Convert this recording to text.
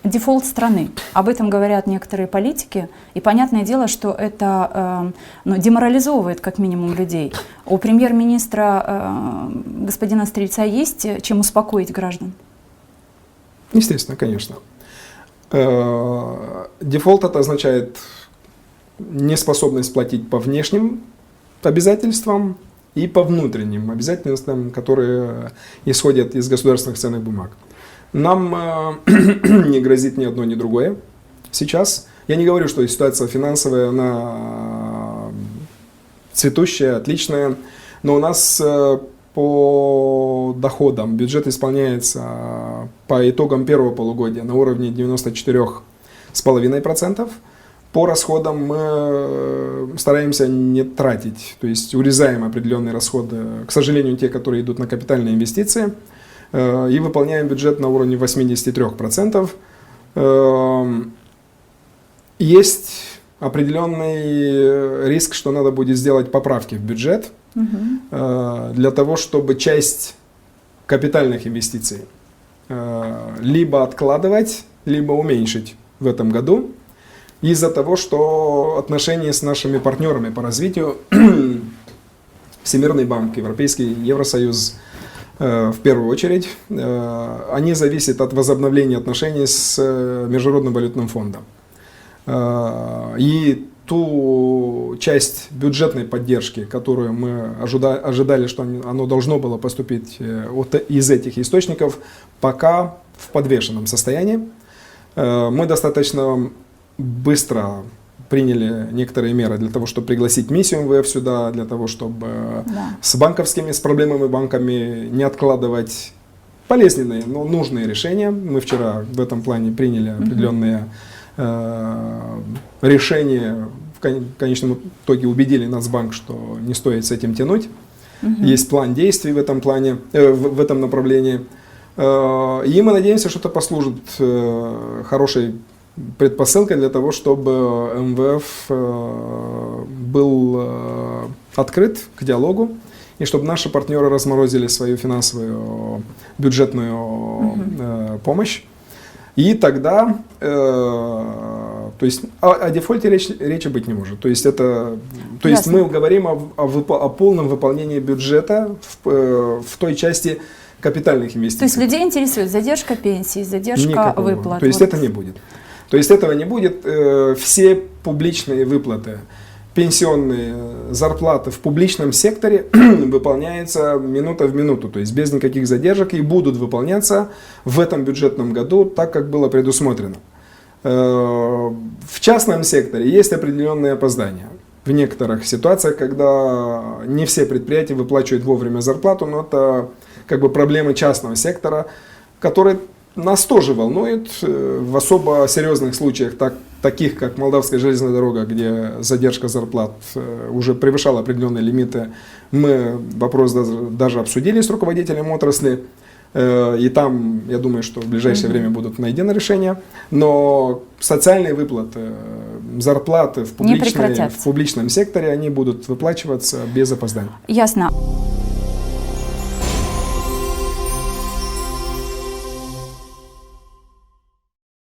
дефолт страны. Об этом говорят некоторые политики. И понятное дело, что это деморализовывает как минимум людей. У премьер-министра господина Стрельца есть чем успокоить граждан? Естественно, конечно. Дефолт это означает неспособность платить по внешним обязательствам и по внутренним обязательствам, которые исходят из государственных ценных бумаг. Нам не грозит ни одно, ни другое сейчас. Я не говорю, что ситуация финансовая, она цветущая, отличная, но у нас по доходам бюджет исполняется по итогам первого полугодия на уровне 94,5%. По расходам мы стараемся не тратить, то есть урезаем определенные расходы, к сожалению, те, которые идут на капитальные инвестиции, и выполняем бюджет на уровне 83%. Есть определенный риск, что надо будет сделать поправки в бюджет для того, чтобы часть капитальных инвестиций либо откладывать, либо уменьшить в этом году. Из-за того, что отношения с нашими партнерами по развитию, Всемирный банк, Европейский Евросоюз в первую очередь, они зависят от возобновления отношений с Международным валютным фондом. И ту часть бюджетной поддержки, которую мы ожидали, что оно должно было поступить из этих источников, пока в подвешенном состоянии. Мы достаточно быстро приняли некоторые меры для того, чтобы пригласить миссию МВФ сюда, для того, чтобы с проблемами банками не откладывать болезненные, но нужные решения. Мы вчера в этом плане приняли определенные решения, в конечном итоге убедили Нацбанк, что не стоит с этим тянуть. Есть план действий в этом плане, в этом направлении. И мы надеемся, что это послужит хорошей предпосылкой для того, чтобы МВФ был открыт к диалогу, и чтобы наши партнеры разморозили свою финансовую бюджетную помощь. И тогда, то есть о дефолте речи быть не может. То есть, мы говорим о полном выполнении бюджета в той части капитальных инвестиций. То есть людей интересует задержка пенсий, задержка выплат. То есть это не будет. То есть этого не будет. Все публичные выплаты, пенсионные зарплаты в публичном секторе выполняются минута в минуту, то есть без никаких задержек, и будут выполняться в этом бюджетном году так, как было предусмотрено. В частном секторе есть определенные опоздания. В некоторых ситуациях, когда не все предприятия выплачивают вовремя зарплату, но это как бы проблемы частного сектора, которые нас тоже волнует в особо серьезных случаях, таких как Молдавская железная дорога, где задержка зарплат уже превышала определенные лимиты. Мы вопрос даже обсудили с руководителем отрасли, и там, я думаю, что в ближайшее время будут найдены решения. Но социальные выплаты, зарплаты в публичном секторе, они будут выплачиваться без опозданий. Ясно.